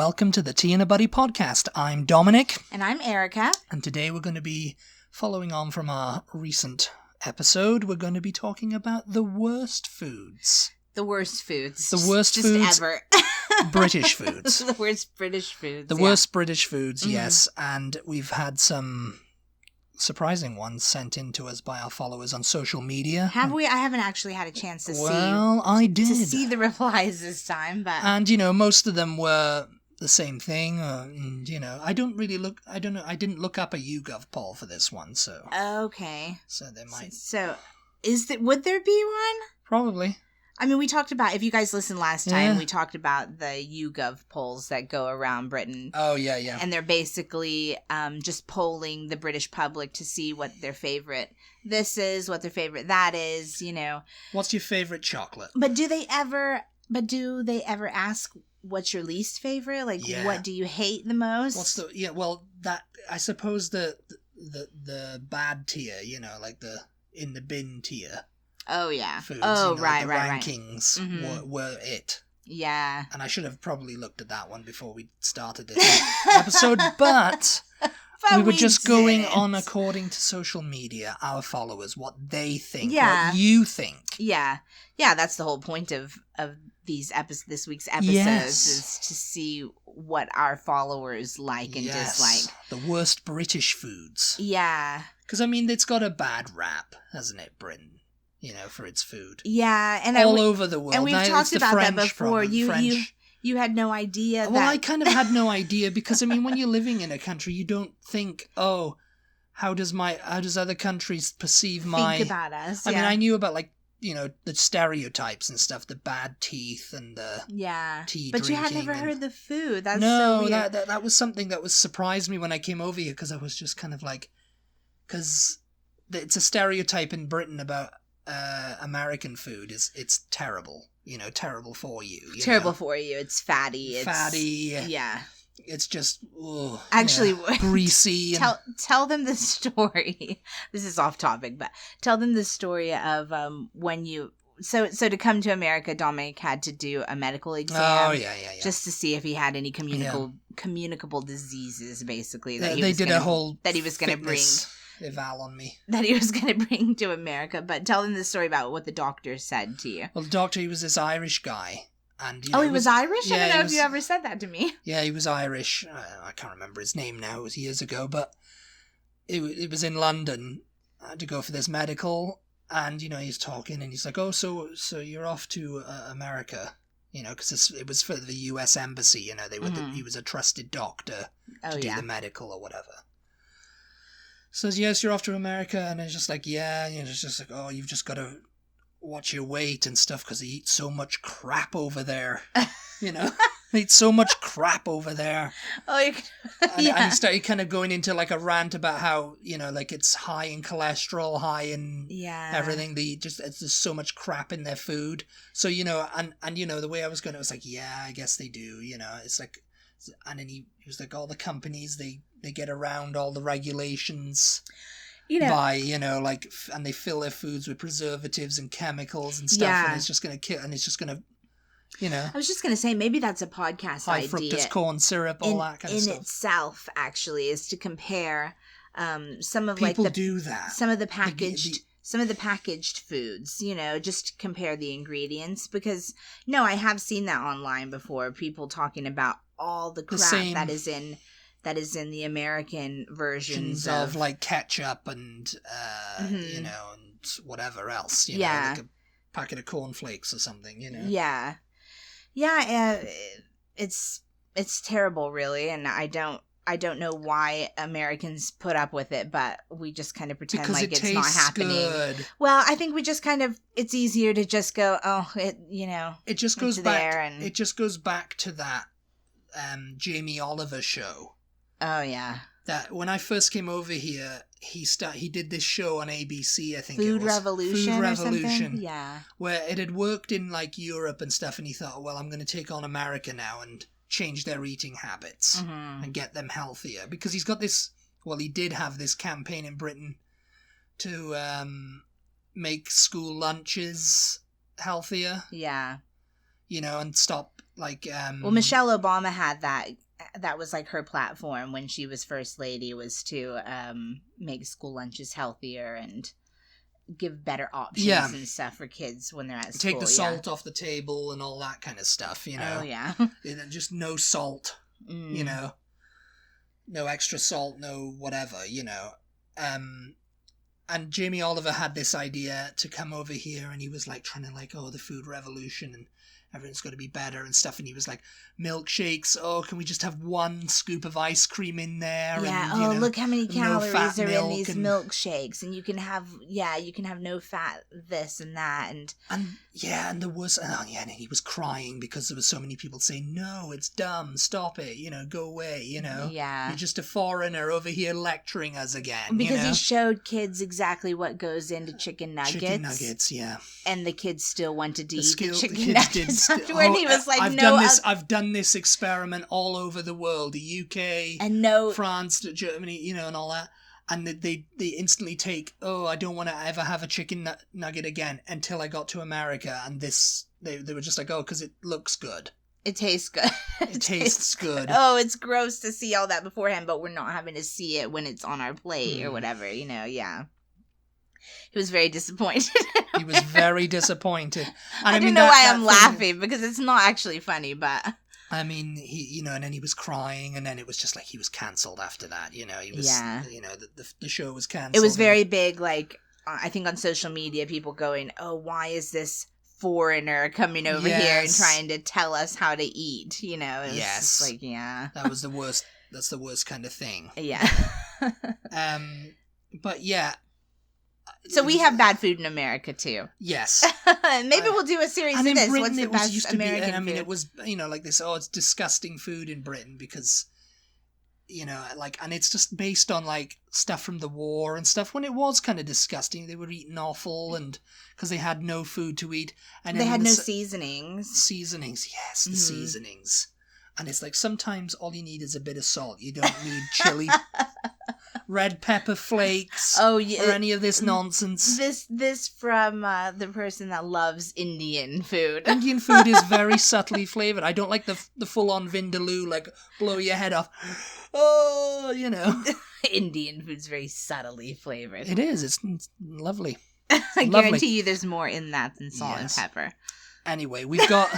welcome to the Tea and a Buddy podcast. I'm Dominic. And I'm Erica. And today we're going to be following on from our recent episode. We're going to be talking about the worst foods. The worst foods. The worst just foods. ever. British foods. The worst British foods. The worst British foods, yes. And we've had some surprising ones sent in to us by our followers on social media. Have we? I haven't actually had a chance to I did. To see the replies this time, but... And, most of them were the same thing. I didn't look up a YouGov poll for this one, so... Okay. So they might... So, would there be one? Probably. I mean, we talked about, if you guys listened last time, we talked about the YouGov polls that go around Britain. Oh, yeah. And they're basically just polling the British public to see what their favorite this is, what their favorite that is, What's your favorite chocolate? But do they ever ask what's your least favorite? Like, what do you hate the most? I suppose the bad tier, like the in the bin tier. Oh, yeah. Foods, right. rankings were it. Yeah. And I should have probably looked at that one before we started this episode, but we were just going on according to social media, our followers, what they think, what you think. Yeah. Yeah, that's the whole point of this week's episodes is to see what our followers like and dislike. The worst British foods. Yeah. Because, it's got a bad rap, hasn't it, Britain? For its food. Yeah, and all over the world. And we've talked about that before. You had no idea that... Well, I kind of had no idea because, when you're living in a country, you don't think, how does other countries perceive my... Think about us, I knew about, the stereotypes and stuff, the bad teeth and the tea but drinking. You had never heard the food. That's so weird. that was something that surprised me when I came over here because I was just kind of like... Because it's a stereotype in Britain about... American food it's terrible, terrible for you. Terrible for you. It's fatty. Yeah. It's just actually greasy. Tell them the story. This is off topic, but tell them the story of when you. So to come to America, Dominic had to do a medical exam. Oh yeah. Just to see if he had any communicable diseases, basically. That he was going to bring. Eval on me. That he was going to bring to America. But tell them the story about what the doctor said to you. Well, the doctor, he was this Irish guy. And he was Irish? I don't know if you ever said that to me. Yeah, he was Irish. I can't remember his name now. It was years ago. But it was in London. I had to go for this medical. And, he's talking and he's like, oh, so you're off to America. Because it was for the U.S. Embassy. He was a trusted doctor to do the medical or whatever. Says, yes, you're off to America, and it's just like, it's just like, oh, you've just got to watch your weight and stuff, because they eat so much crap over there, They eat so much crap over there. Oh, and he started kind of going into, like, a rant about how, it's high in cholesterol, high in everything, it's just so much crap in their food, so, and the way I was going, it was like, yeah, I guess they do, it's like, and then he was like, all the companies, they get around all the regulations by, and they fill their foods with preservatives and chemicals and stuff, and it's just going to kill, and it's just going to, I was just going to say, maybe that's a podcast high idea. High fructose corn syrup, all that kind of stuff. In itself, actually, is to compare some of People do that. Some of the packaged... Some of the packaged foods, just to compare the ingredients. Because, I have seen that online before. People talking about all the crap that is in the American versions of like ketchup and, and whatever else. Like a packet of cornflakes or something, Yeah. Yeah, it's terrible, really. And I don't know why Americans put up with it, but we just kind of pretend because like it's not happening. Good. Well, I think we just it's easier to just go, it just goes back. It just goes back to that Jamie Oliver show. Oh yeah. That when I first came over here, he did this show on ABC, I think Food it was. Revolution. Food Revolution. Or something? Yeah. Where it had worked in like Europe and stuff, and he thought, well, I'm going to take on America now and change their eating habits and get them healthier, because he's got this, he did have this campaign in Britain to make school lunches healthier. Yeah. and stop, like... Well, Michelle Obama had that. That was like her platform when she was first lady, was to make school lunches healthier and give better options and stuff for kids when they're at school. Take the salt off the table and all that kind of stuff, Oh, yeah. Just no salt, no extra salt, no whatever, and Jamie Oliver had this idea to come over here, and he was like trying to like, the food revolution and everything's got to be better and stuff. And he was like, milkshakes. Oh, can we just have one scoop of ice cream in there? Yeah. And, look how many calories are in these and milkshakes, and you can have no fat, this and that, and there was, and he was crying because there was so many people saying, no, it's dumb, stop it, go away, Yeah. You're just a foreigner over here lecturing us again. Because he showed kids exactly what goes into chicken nuggets. Chicken nuggets, yeah. And the kids still wanted to eat the chicken kids nuggets. When he was like, I've done this experiment all over the world, the UK, and France, Germany, and all that, and they instantly take, I don't want to ever have a chicken nugget again until I got to America, and they were just like, because it looks good. It tastes good. It tastes good. Oh, it's gross to see all that beforehand, but we're not having to see it when it's on our plate or whatever, yeah. He was very disappointed. He was very disappointed. And I don't know why I'm laughing, because it's not actually funny, but... I mean, he, and then he was crying, and then it was just like he was cancelled after that, he was, the show was cancelled. It was very big, like, I think on social media, people going, why is this foreigner coming over here and trying to tell us how to eat, It was just like, That was the worst, that's the worst kind of thing. Yeah. But yeah. So we have bad food in America too. Yes. Maybe we'll do a series of this. Britain, what's the best American food? It was, like this, it's disgusting food in Britain because, and it's just based on like stuff from the war and stuff. When it was kind of disgusting, they were eating awful, and because they had no food to eat. And they had no seasonings. Seasonings, yes, the seasonings. And it's like sometimes all you need is a bit of salt. You don't need chili, red pepper flakes, or any of this nonsense. This from the person that loves Indian food. Indian food is very subtly flavored. I don't like the full-on vindaloo, like blow your head off. Indian food's very subtly flavored. It is. It's lovely. I guarantee you there's more in that than salt and pepper. Anyway, we've got...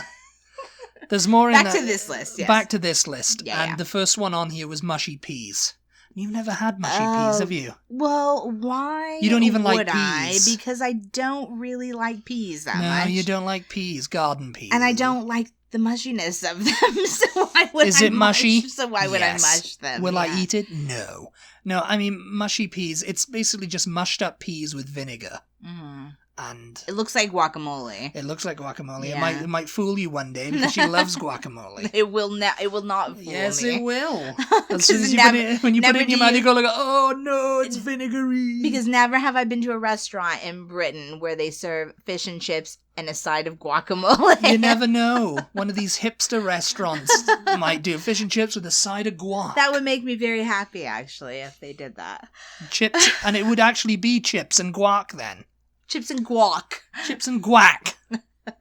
There's more Back to this list, yes. Back to this list. Yeah, the first one on here was mushy peas. You've never had mushy peas, have you? Well, why you don't even like peas? Because I don't really like peas that much. No, you don't like peas, garden peas. And I don't like the mushiness of them, so why would Is it mushy? So why would I mush them? Will I eat it? No. No, I mean, mushy peas, it's basically just mushed up peas with vinegar. Mm. And it looks like guacamole. It looks like guacamole. Yeah. It might fool you one day because she loves guacamole. It will not fool me. Yes, it will. As soon as when you put it in your mouth, you go like, oh no, it's vinegary. Because never have I been to a restaurant in Britain where they serve fish and chips and a side of guacamole. You never know. One of these hipster restaurants might do fish and chips with a side of guac. That would make me very happy, actually, if they did that. Chips, and it would actually be chips and guac then. Chips and guac. Chips and guac.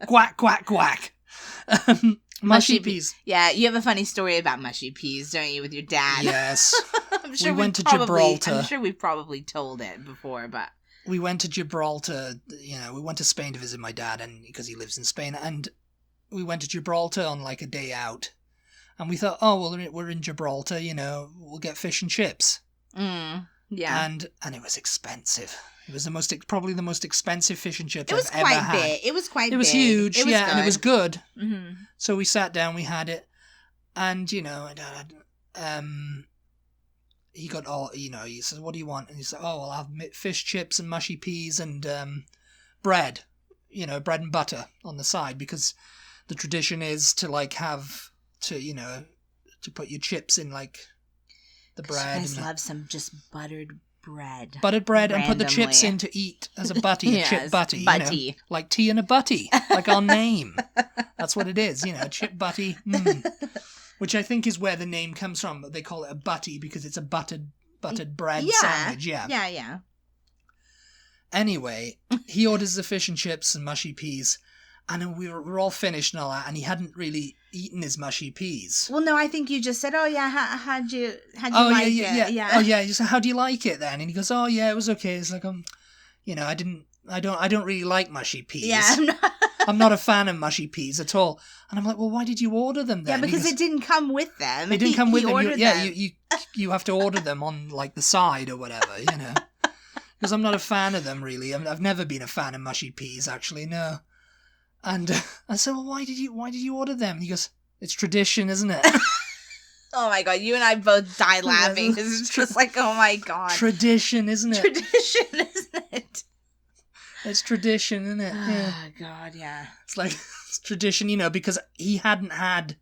Guac, guac, guac. Mushy peas. Yeah, you have a funny story about mushy peas, don't you, with your dad? Yes. I'm sure we went to Gibraltar. I'm sure we've probably told it before, but... We went to Gibraltar, we went to Spain to visit my dad, and because he lives in Spain, and we went to Gibraltar on like a day out. And we thought, well, we're in Gibraltar, we'll get fish and chips. Yeah. And it was expensive. It was probably the most expensive fish and chips I've ever had. It was quite big. It was huge, and it was good. Mm-hmm. So we sat down, we had it, and he got all, he said, what do you want? And he said, I'll have fish chips and mushy peas and bread, bread and butter on the side, because the tradition is to like have to put your chips in like the bread. You guys love some just buttered bread. Buttered bread randomly. And put the chips in to eat as a butty, yes, a chip butty. Butty. Like tea and a butty, like our name. That's what it is, chip butty. Which I think is where the name comes from. They call it a butty because it's a buttered bread sandwich. Yeah. Anyway, he orders the fish and chips and mushy peas, And we were all finished and all that, and he hadn't really eaten his mushy peas. Well, no, I think you just said, "Oh yeah, how'd you like it?" Yeah. Oh yeah. You said, "How do you like it then?" And he goes, "Oh yeah, it was okay." It's like I don't really like mushy peas. Yeah, I'm not a fan of mushy peas at all. And I'm like, "Well, why did you order them then?" Yeah, because it didn't come with them. It didn't come with them. Them. You have to order them on like the side or whatever, Because I'm not a fan of them really. I've never been a fan of mushy peas actually. No. And I said, "Well, why did you order them?" And he goes, "It's tradition, isn't it?" Oh my god, you and I both died laughing because it's just like, oh my god. Tradition, isn't it? Tradition, isn't it? It's tradition, isn't it? Yeah. Oh god, yeah. It's like, it's tradition, because he hadn't had,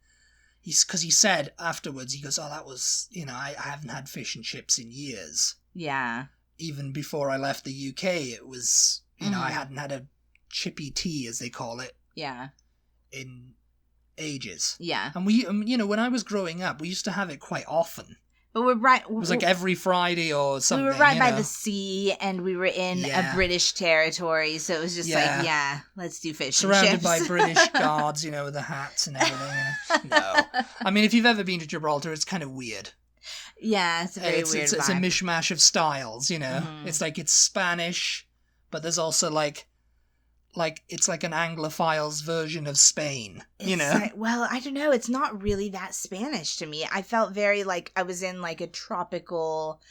because he said afterwards, he goes, "Oh, that was, I haven't had fish and chips in years." Yeah. Even before I left the UK, it was, I hadn't had a chippy tea, as they call it. Yeah. In ages. Yeah. And we, when I was growing up, we used to have it quite often. But we're right. It was like every Friday or something. We were right by the sea, and we were in a British territory, so it was just let's do fish Surrounded and chips. by British guards, with the hats and everything. No. I mean, if you've ever been to Gibraltar, it's kind of weird. Yeah, it's a very weird vibe. It's a mishmash of styles, Mm-hmm. It's like it's Spanish, but there's also like it's like an Anglophile's version of Spain, Well, I don't know. It's not really that Spanish to me. I felt very like I was in like a tropical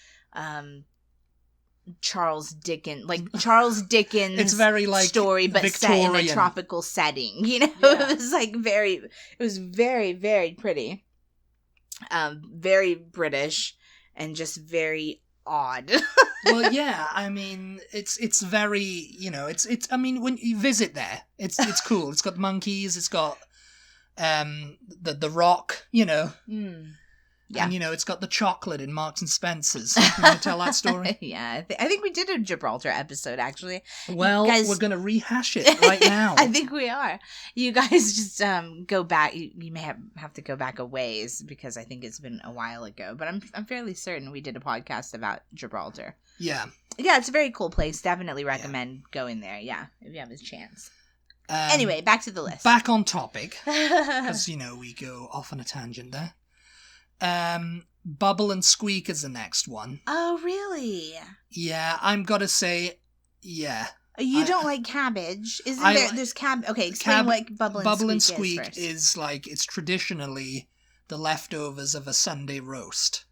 Charles Dickens it's very like story, but Victorian. set in a tropical setting. Yeah. It was like it was very, very pretty, very British, and just very odd. Well, yeah, I mean, it's very, it's. I mean, when you visit there, it's cool. It's got monkeys. It's got the Rock, Yeah. And, it's got the chocolate in Marks and Spencer's. You want to tell that story? Yeah, I think we did a Gibraltar episode, actually. Well, we're going to rehash it right now. I think we are. You guys just go back. You may have to go back a ways because I think it's been a while ago. But I'm fairly certain we did a podcast about Gibraltar. Yeah. Yeah, it's a very cool place. Definitely recommend going there. Yeah, if you have a chance. Anyway, back to the list. Back on topic. Because, we go off on a tangent there. Bubble and Squeak is the next one. Oh, really? Yeah, I'm gotta say, yeah. You don't like cabbage? There's cabbage? Okay, explain what Bubble and Squeak is like. It's traditionally the leftovers of a Sunday roast.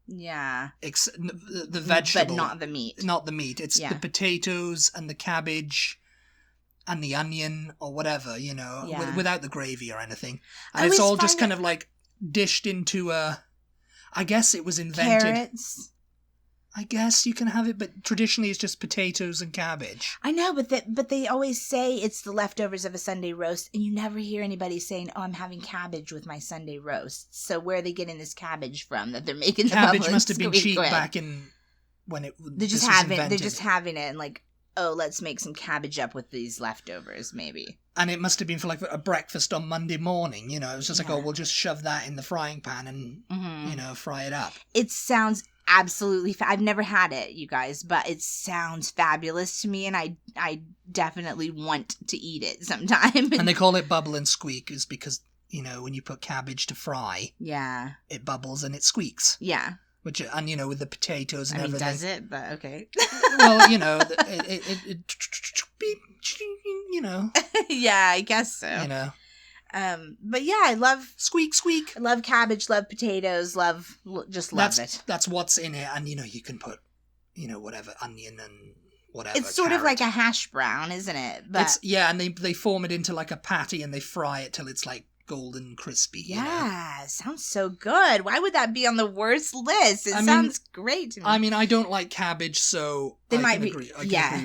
Yeah. The vegetable. But not the meat. Not the meat. It's the potatoes and the cabbage and the onion or whatever, without the gravy or anything. And it's all just kind of like dished into I guess it was invented. Carrots. I guess you can have it, but traditionally it's just potatoes and cabbage. I know, but they always say it's the leftovers of a Sunday roast, and you never hear anybody saying, "Oh, I'm having cabbage with my Sunday roast." So where are they getting this cabbage from that they're making? Cabbage must have been cheap back in when it. They're just having it and like, oh, let's make some cabbage up with these leftovers, maybe. And it must have been for like a breakfast on Monday morning, It was just like, oh, we'll just shove that in the frying pan and, fry it up. It sounds absolutely, I've never had it, you guys, but it sounds fabulous to me, and I definitely want to eat it sometime. And they call it Bubble and Squeak is because, when you put cabbage to fry, yeah, it bubbles and it squeaks. Yeah. Which, and with the potatoes and everything. Does it? But okay. Well, Yeah, I guess so. But yeah, I love squeak. I love cabbage, love potatoes, love it. That's what's in it, and you can put, whatever onion and whatever. It's sort of like a hash brown, isn't it? But and they form it into like a patty and they fry it till it's like golden crispy. Yeah, sounds so good. Why would that be on the worst list? It sounds great to me. I mean, I don't like cabbage, so I can agree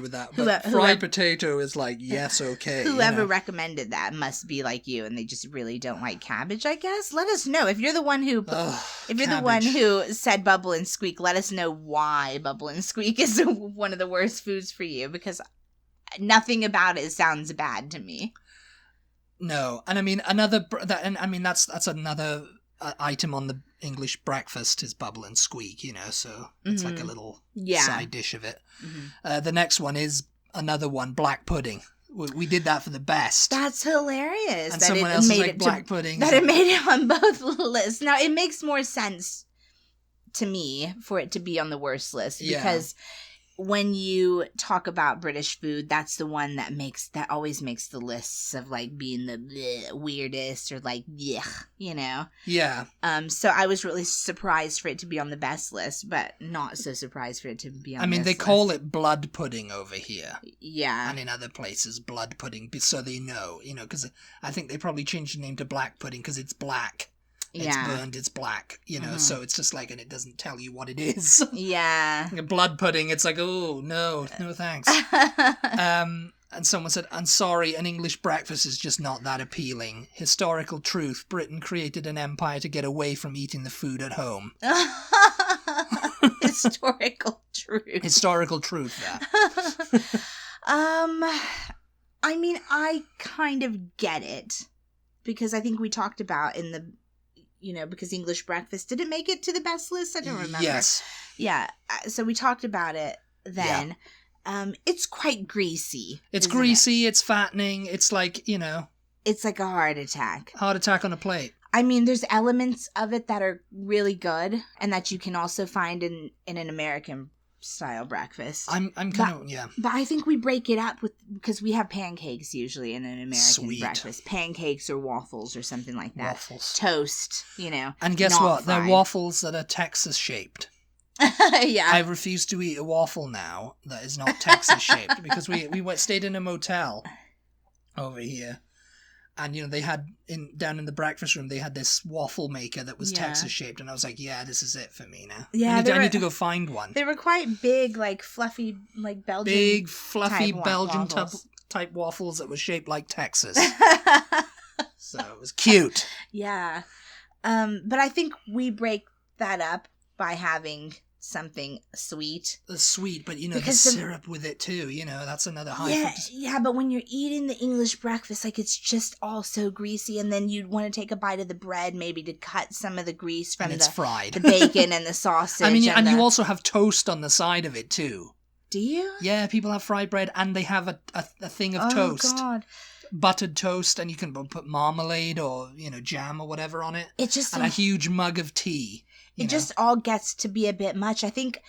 with that. But fried potato is like, yes, okay. Whoever recommended that must be like you, and they just really don't like cabbage, I guess. Let us know if you're the one who the one who said Bubble and Squeak. Let us know why Bubble and Squeak is one of the worst foods for you, because nothing about it sounds bad to me. No, and I mean that's another item on the English breakfast is Bubble and Squeak, so it's like a little side dish of it. Mm-hmm. The next one is another one, black pudding. We did that for the best. That's hilarious. And that someone it else is made like it black pudding. That it made it on both lists. Now, it makes more sense to me for it to be on the worst list because when you talk about British food, that's the one that always makes the lists of like being the weirdest or like yuck, you know. Yeah. So I was really surprised for it to be on the best list, but not so surprised for it to be on. They list. call it blood pudding over here. Yeah. And in other places, blood pudding, so they know, because I think they probably changed the name to black pudding because it's black. It's burned, it's black, so it's just like, and it doesn't tell you what it is. Yeah. Blood pudding, it's like, oh, no thanks. And someone said, I'm sorry, an English breakfast is just not that appealing. Historical truth, Britain created an empire to get away from eating the food at home. Historical truth. Historical truth, that. I kind of get it. Because I think we talked about in the... because English breakfast didn't make it to the best list. I don't remember. Yes. Yeah. So we talked about it then. Yeah. It's quite greasy. It's greasy. It's fattening. It's like, It's like a heart attack. Heart attack on a plate. There's elements of it that are really good and that you can also find in an American style breakfast. I'm kind of, yeah. But I think we break it up because we have pancakes usually in an American breakfast. Pancakes or waffles or something like that. Waffles. Toast, And guess what? Fried. They're waffles that are Texas shaped. Yeah. I refuse to eat a waffle now that is not Texas shaped because we stayed in a motel over here. And, they had, down in the breakfast room, they had this waffle maker that was Texas-shaped. And I was like, yeah, this is it for me now. Yeah, I need to go find one. They were quite big, like fluffy, like Belgian big, fluffy Belgian waffles. type waffles that were shaped like Texas. So it was cute. Yeah. But I think we break that up by having something sweet. Sweet, but the syrup with it too, that's another high. Yeah, but when you're eating the English breakfast, like it's just all so greasy, and then you'd want to take a bite of the bread maybe to cut some of the grease from fried. The bacon and the sausage. And you also have toast on the side of it too. Do you? Yeah, people have fried bread and they have a thing of toast. Oh God. Buttered toast, and you can put marmalade or jam or whatever on it. It just and a huge mug of tea. It just all gets to be a bit much. I think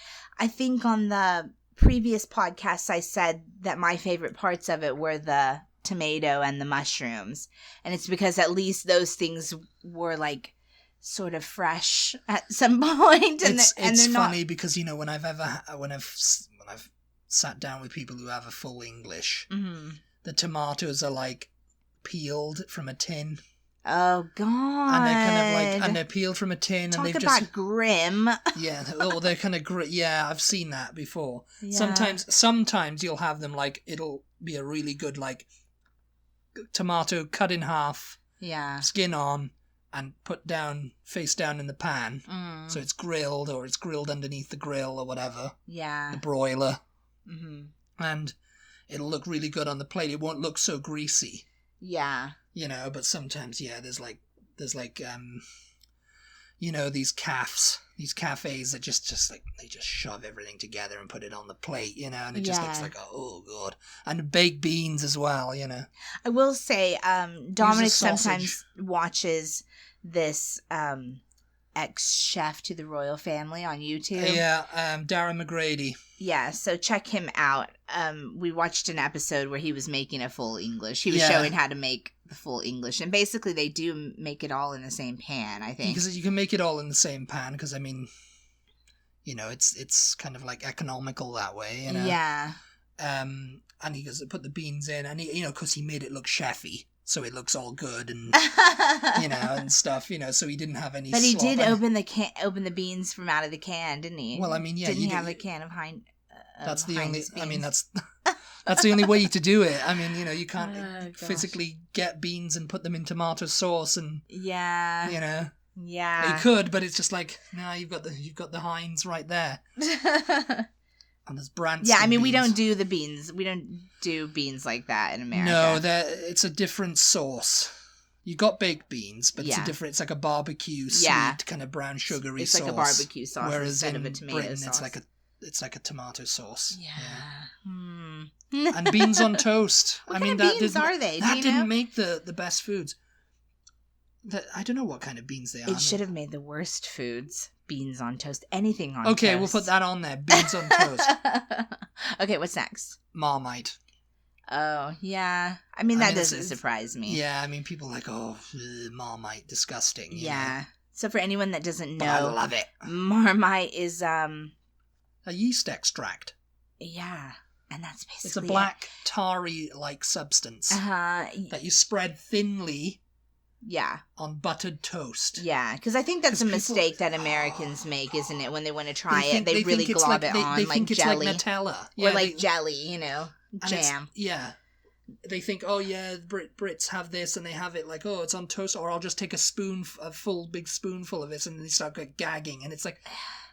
on the previous podcasts I said that my favorite parts of it were the tomato and the mushrooms. And it's because at least those things were like sort of fresh at some point. And it's funny because when I've sat down with people who have a full English, the tomatoes are like peeled from a tin. Oh God! And they're kind of they're peeled from a tin. Talk and they've about just grim. Yeah, they're kind of yeah. I've seen that before. Yeah. Sometimes you'll have them like it'll be a really good like tomato cut in half. Yeah. Skin on and put down face down in the pan, so it's grilled or it's grilled underneath the grill or whatever. Yeah. The broiler. Mm-hmm. And it'll look really good on the plate. It won't look so greasy. Yeah. But sometimes, there's like, these cafes that just like, they just shove everything together and put it on the plate, and it just looks like, oh God. And baked beans as well, I will say, Dominic sometimes watches this, ex-chef to the royal family on YouTube. Yeah, Darren McGrady. Yeah, so check him out. We watched an episode where he was making a full English. He was showing how to make the full English. And basically they do make it all in the same pan, I think. Because you can make it all in the same pan because, it's kind of like economical that way, Yeah. And he goes to put the beans in and, because he made it look chefy. So it looks all good and, and stuff, so he didn't have any But he slop. did open the beans from out of the can, didn't he? Well, yeah. Didn't he have a can of that's the only, beans? that's the only way to do it. You can't physically get beans and put them in tomato sauce and, yeah. Yeah. You could, but it's just like, no, you've got the Heinz right there. And there's Branston. Yeah, we beans. don't do the beans. We don't do beans like that in America. No, it's a different sauce. You got baked beans, but it's like a barbecue sweet kind of brown sugary sauce. It's like a barbecue sauce whereas instead in of a tomato Britain, sauce. it's like a tomato sauce. Yeah. And beans on toast. What kind of beans are they? That didn't make the best foods. I don't know what kind of beans they are. It should have made the worst foods. Beans on toast. Anything on toast. Okay, we'll put that on there. Beans on toast. Okay, what's next? Marmite. Oh, yeah. I mean, that doesn't surprise me. Yeah, I mean, people are like, oh, Marmite, disgusting. Yeah. Know? So for anyone that doesn't know, I love it. Marmite is a yeast extract. Yeah, and that's basically it's a black tarry-like substance that you spread thinly. Yeah. On buttered toast. Yeah, because I think that's a mistake that Americans make, isn't it? When they want to try it, they really glob it on like jelly. It's like Nutella. Yeah, or like jelly, you know, jam. Yeah. They think, oh yeah, Brits have this, and they have it like, oh, it's on toast, or I'll just take a full big spoonful of this, and they start gagging, and it's like,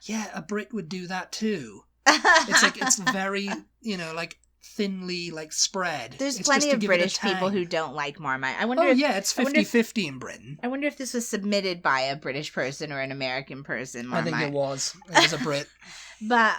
yeah, a Brit would do that too. It's like, it's very, you know, like thinly like spread. There's plenty of British people who don't like Marmite. I wonder. It's 50-50 in Britain. I wonder if this was submitted by a British person or an American person. Marmite. I think it was. It was a Brit. But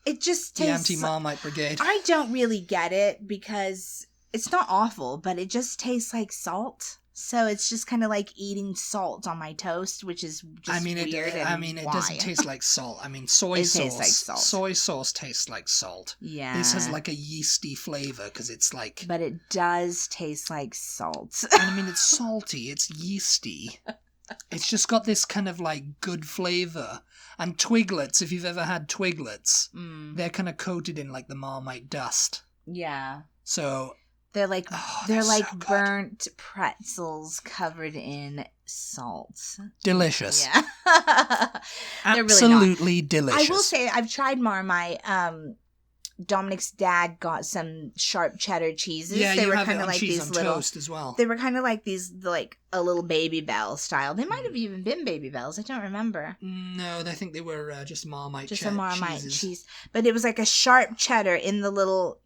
it just tastes. The anti-Marmite brigade. I don't really get it because it's not awful, but it just tastes like salt. So it's just kind of like eating salt on my toast, which is just weird. It doesn't taste like salt. I mean, soy sauce. Tastes like salt. Soy sauce tastes like salt. Yeah. This has like a yeasty flavor because it's like. But it does taste like salt. I mean, it's salty. It's yeasty. It's just got this kind of like good flavor. And Twiglets, if you've ever had Twiglets, they're kind of coated in like the Marmite dust. Yeah. So. They're like so burnt pretzels covered in salt. Delicious. Yeah. Absolutely really delicious. I will say I've tried Marmite. Dominic's dad got some sharp cheddar cheeses. Yeah, they you were have kind it of on like cheese these on little toast as well. They were kind of like these, like a little Baby Bell style. They might have even been Baby Bells. I don't remember. No, I think they were just Marmite. Just a Marmite cheese, but it was like a sharp cheddar in the little,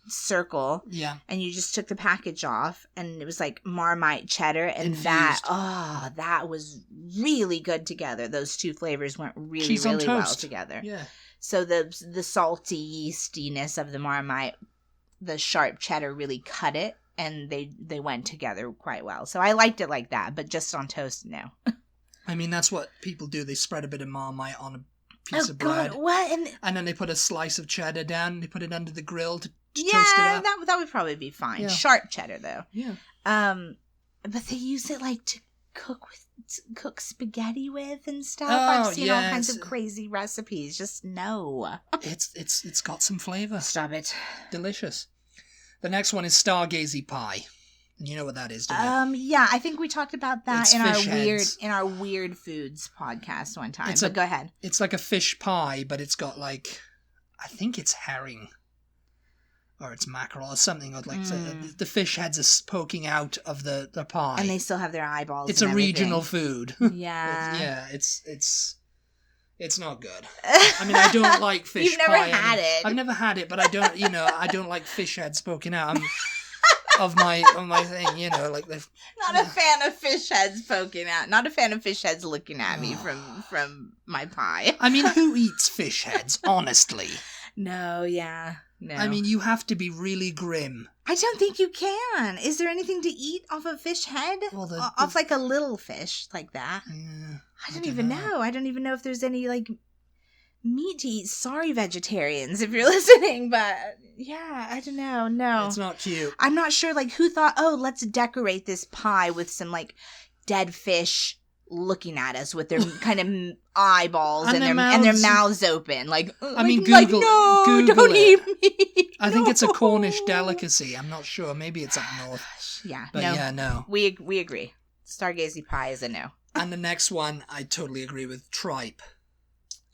circle. Yeah. And you just took the package off, and it was like Marmite cheddar, and infused. that was really good together. Those two flavors went really, really well together. Yeah. So the salty yeastiness of the Marmite, the sharp cheddar really cut it, and they went together quite well. So I liked it like that, but just on toast, no. I mean, that's what people do. They spread a bit of Marmite on a piece of bread. God, what? And then they put a slice of cheddar down, and they put it under the grill to toast it up. that would probably be fine. Yeah. Sharp cheddar, though. Yeah. But they use it like to cook spaghetti with and stuff. Oh, I've seen all kinds of crazy recipes. Just no. It's got some flavor. Stop it. Delicious. The next one is Stargazy pie. And you know what that is, don't you? Yeah, I think we talked about that It's in our weird foods podcast one time. But go ahead. It's like a fish pie, but it's got like, I think it's herring. Or it's mackerel or something. Or like the fish heads are poking out of the pie. And they still have their eyeballs. It's a regional food. Yeah. It's not good. I mean, I don't like fish You've never pie. had it. I've never had it, but I don't, I don't like fish heads poking out of my thing, like the. Not a fan of fish heads poking out. Not a fan of fish heads looking at me from my pie. I mean, who eats fish heads, honestly? No, yeah. No. I mean, you have to be really grim. I don't think you can. Is there anything to eat off a fish head? Well, off like a little fish like that? Yeah, I don't even know. I don't even know if there's any like meat to eat. Sorry, vegetarians, if you're listening, but yeah, I don't know. No, it's not cute. I'm not sure. Like, who thought, let's decorate this pie with some like dead fish looking at us with their kind of eyeballs and their mouths open, like I mean, Google don't eat me. I think it's a Cornish delicacy. I'm not sure. Maybe it's up north. Yeah, but no. We agree. Stargazy pie is a no. And the next one, I totally agree with. Tripe.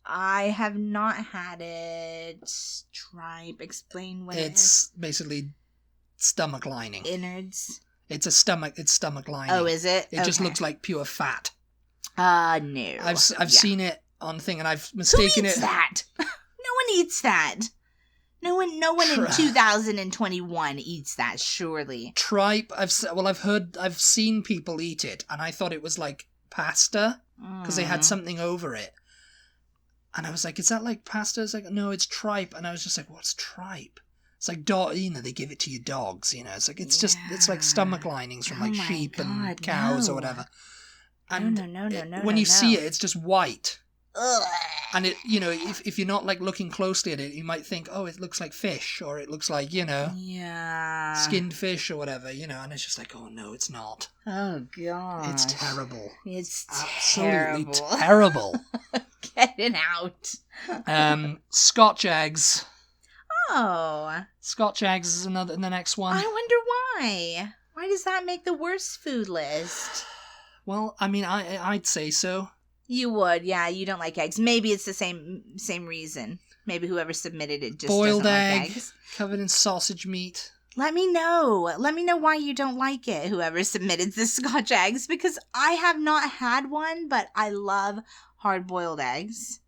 I have not had it. Tripe. Explain what it's basically stomach lining. Innards. It's stomach lining. Oh, is it? It just looks like pure fat. No. I've seen it on thing, and I've mistaken Who eats that? No one eats that. No one in 2021 eats that, surely. Tripe. I've seen people eat it, and I thought it was like pasta because they had something over it, and I was like, "Is that like pasta?" It's like, "No, it's tripe," and I was just like, "What's tripe?" It's like they give it to your dogs. It's like it's like stomach linings from like sheep and cows or whatever. And no, when you see it, it's just white. Ugh. And it, if you're not like looking closely at it, you might think, oh, it looks like fish, or it looks like, skinned fish or whatever, and it's just like, oh no, it's not. Oh god, it's terrible. It's absolutely terrible. Get it out. Scotch eggs. Oh, Scotch eggs is the next one. I wonder why. Why does that make the worst food list? Well, I mean, I'd say so. You would, yeah. You don't like eggs. Maybe it's the same reason. Maybe whoever submitted it just boiled doesn't egg, like eggs. Covered in sausage meat. Let me know. Let me know why you don't like it, whoever submitted the Scotch eggs, because I have not had one, but I love hard-boiled eggs.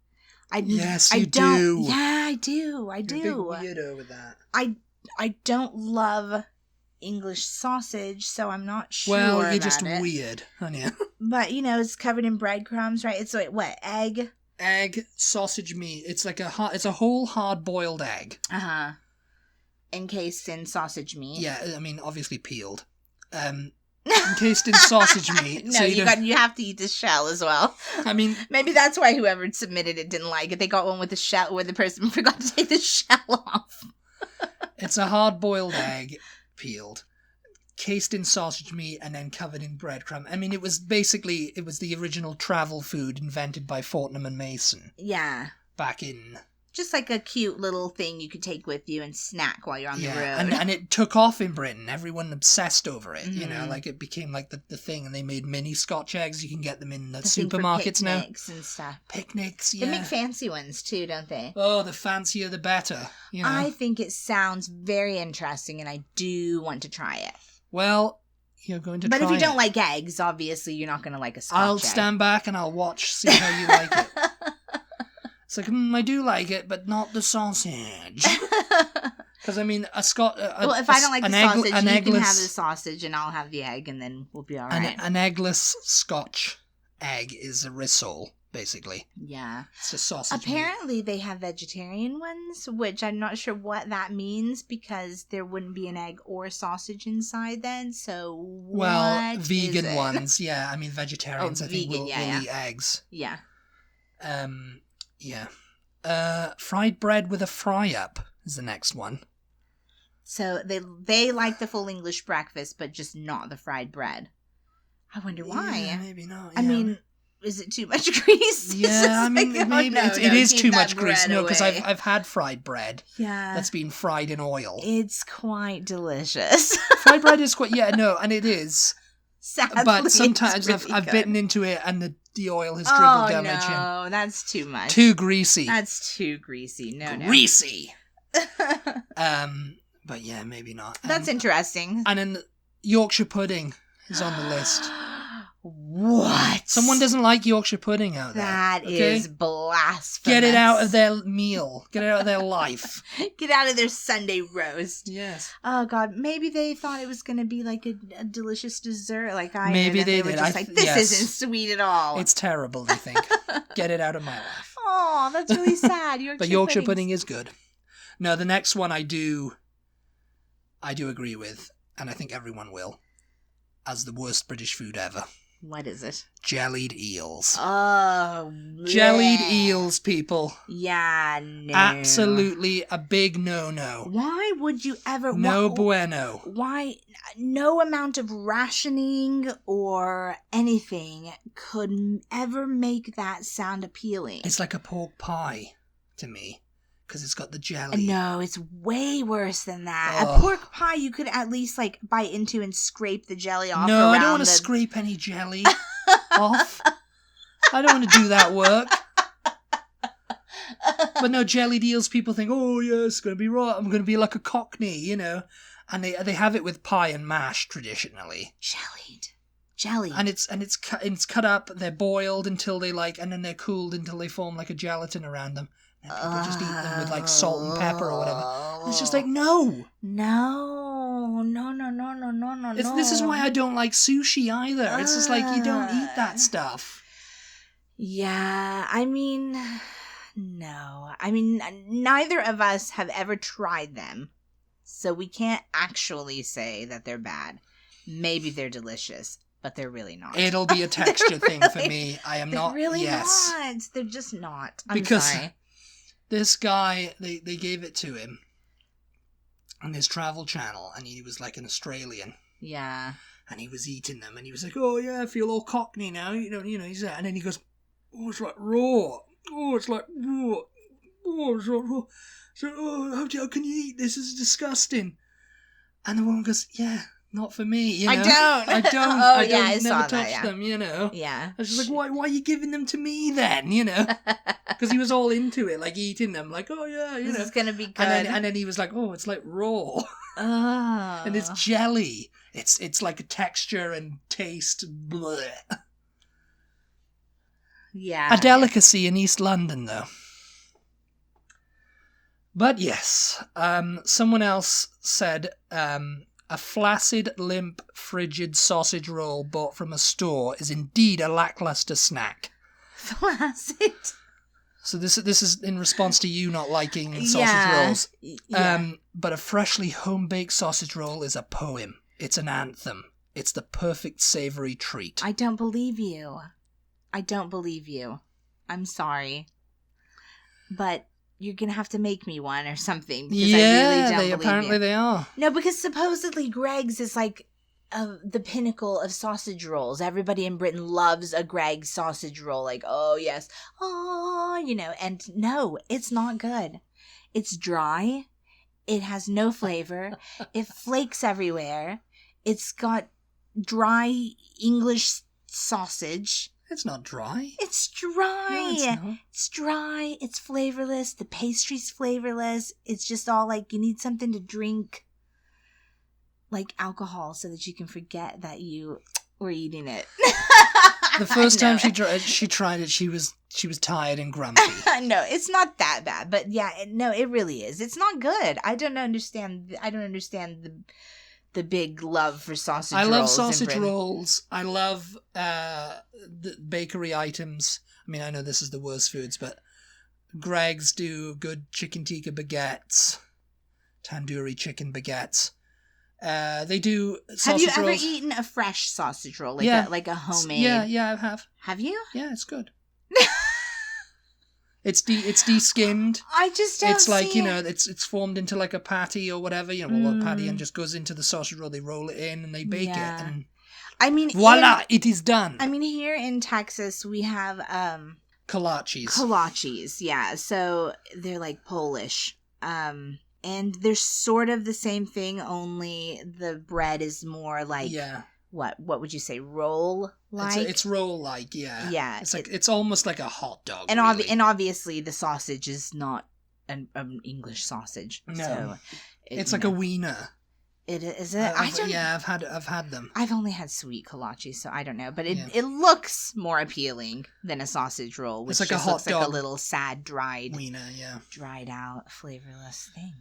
Yes, you do. Yeah, I do. You're a big weirdo with that. I don't love English sausage, so I'm not sure. Well, you're about just it. weird, aren't you? But it's covered in breadcrumbs, right? It's like what, egg? Egg, sausage meat. It's like it's a whole hard-boiled egg. Encased in sausage meat. Yeah, I mean, obviously peeled. Encased in sausage meat. No, so you have to eat the shell as well. I mean, maybe that's why whoever submitted it didn't like it. They got one with the shell where the person forgot to take the shell off. It's a hard-boiled egg, peeled, cased in sausage meat, and then covered in breadcrumb. I mean, it was the original travel food invented by Fortnum and Mason. Yeah. Back in... Just like a cute little thing you could take with you and snack while you're on the road. And it took off in Britain. Everyone obsessed over it, like it became like the thing, and they made mini Scotch eggs. You can get them in the supermarkets now. Picnics and stuff. Picnics, yeah. They make fancy ones too, don't they? Oh, the fancier the better. I think it sounds very interesting, and I do want to try it. Well, you're going to try it. But if you don't like eggs, obviously you're not going to like a Scotch I'll egg. stand back and I'll watch, see how you like it. It's like, I do like it, but not the sausage. Because, I mean, well, if I don't like the sausage, you can have the eggless sausage and I'll have the egg, and then we'll be all right. An eggless Scotch egg is a rissole, basically. Yeah. It's a sausage Apparently, they have vegetarian ones, which I'm not sure what that means, because there wouldn't be an egg or sausage inside then, so what vegan is it? ones, yeah. I mean, vegetarians, I think, will eat eggs. Yeah. Yeah. Fried bread with a fry-up is the next one. So they like the full English breakfast, but just not the fried bread. I wonder why. Yeah, maybe not. Yeah. I mean, is it too much grease? Yeah, I mean, maybe it is too much grease. No, because away. I've had fried bread. Yeah. That's been fried in oil. It's quite delicious. Fried bread is quite, and it is. Sadly, but sometimes really I've bitten into it and the oil has dribbled down my chin. Oh, no, that's too much. Too greasy. That's too greasy. No, greasy. But yeah, maybe not. That's interesting. And then Yorkshire pudding is on the list. What? Someone doesn't like Yorkshire pudding out there. That is blasphemous. Get it out of their meal. Get it out of their life. Get out of their Sunday roast. Yes. Oh, God. Maybe they thought it was going to be like a delicious dessert like I Maybe did. Maybe they were just like, this isn't sweet at all. It's terrible, they think. Get it out of my life. Oh, that's really sad. But Yorkshire pudding is good. No, the next one I do agree with, and I think everyone will, as the worst British food ever. What is it? Jellied eels. Oh, jellied eels, people. Yeah, no. Absolutely a big no-no. Why would you ever... No bueno. Why? No amount of rationing or anything could ever make that sound appealing. It's like a pork pie to me. Because it's got the jelly. No, it's way worse than that. Oh. A pork pie you could at least like bite into and scrape the jelly off. No, I don't want to scrape any jelly off. I don't want to do that work. But no, jellied eels, people think, oh yeah, it's going to be right. I'm going to be like a cockney, And they have it with pie and mash traditionally. Jelly. And it's cut up. They're boiled until they and then they're cooled until they form like a gelatin around them. And people just eat them with like salt and pepper or whatever. And it's just like, no. This is why I don't like sushi either. It's just like, you don't eat that stuff. Yeah, I mean, no. I mean, neither of us have ever tried them. So we can't actually say that they're bad. Maybe they're delicious, but they're really not. It'll be a texture thing for me. I am not. They're really yes. not. They're just not. I'm because sorry. This guy, they gave it to him on his Travel Channel, and he was like an Australian. Yeah. And he was eating them, and he was like, "Oh yeah, I feel all cockney now." He's and then he goes, "Oh, it's like raw. Oh, it's like raw. Oh, it's like raw. So, how can you eat this? It's disgusting." And the woman goes, "Yeah, not for me. I don't. I yeah, I never saw touch that, yeah. them. Yeah. I was just like, why are you giving them to me then? Because he was all into it, like eating them, like, oh yeah, This is gonna be good. And then he was like, oh, it's like raw. Oh. And it's jelly. It's like a texture and taste. Bleh. Yeah. A delicacy in East London, though. But yes, someone else said a flaccid, limp, frigid sausage roll bought from a store is indeed a lackluster snack. Flaccid. So this is in response to you not liking sausage rolls. Yeah. But a freshly home-baked sausage roll is a poem. It's an anthem. It's the perfect savoury treat. I don't believe you. I'm sorry. But you're going to have to make me one or something. Because I really don't believe apparently you. they are. No, because supposedly Greg's is like the pinnacle of sausage rolls. Everybody in Britain loves a Greg's sausage roll. Like, oh, yes. Oh, and no, it's not good. It's dry. It has no flavor. It flakes everywhere. It's got dry English sausage. It's not dry. It's dry. No, it's not. It's dry. It's flavorless. The pastry's flavorless. It's just all like you need something to drink, like alcohol, so that you can forget that you were eating it. The first time she tried it, she was tired and grumpy. No, it's not that bad, but yeah, it really is. It's not good. I don't understand the big love for sausage rolls. I love sausage rolls. I love the bakery items. I mean, I know this is the worst foods, but Greg's do good chicken tikka baguettes, tandoori chicken baguettes. They do sausage rolls. Have you ever eaten a fresh sausage roll, like a homemade? Yeah, I have. Have you? Yeah, it's good. It's de-skinned. I just don't It's like, see it's formed into like a patty or whatever, a patty, and just goes into the sausage roll. They roll it in and they bake it, and I mean, voila, it is done. I mean, here in Texas we have kolaches, yeah. So they're like Polish, and they're sort of the same thing. Only the bread is more like what would you say, roll like? It's roll like, yeah. Yeah, it's like it's almost like a hot dog. And really. and obviously the sausage is not an English sausage. No, so it's like a wiener. Is it? I've had them. I've only had sweet kolaches, so I don't know. But it looks more appealing than a sausage roll, which it's like just a hot looks dog like a little sad, dried wiener, dried out, flavorless thing.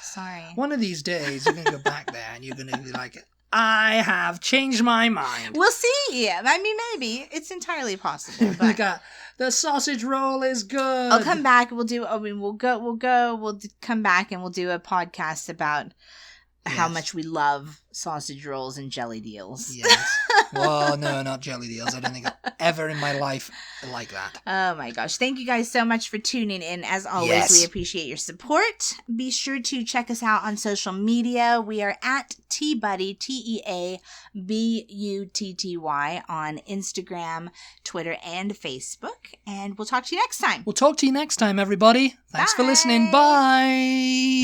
Sorry. One of these days, you're gonna go back there and you're gonna be like, I have changed my mind. We'll see. I mean, maybe it's entirely possible. But the sausage roll is good. I'll come back. We'll come back and we'll do a podcast about how much we love sausage rolls and jelly deals. Yes. Well, no, not jelly deals. I don't think I've ever in my life like that. Oh my gosh. Thank you guys so much for tuning in. As always, we appreciate your support. Be sure to check us out on social media. We are at TButty, TEABUTTY on Instagram, Twitter, and Facebook. And we'll talk to you next time. We'll talk to you next time, everybody. Thanks for listening. Bye.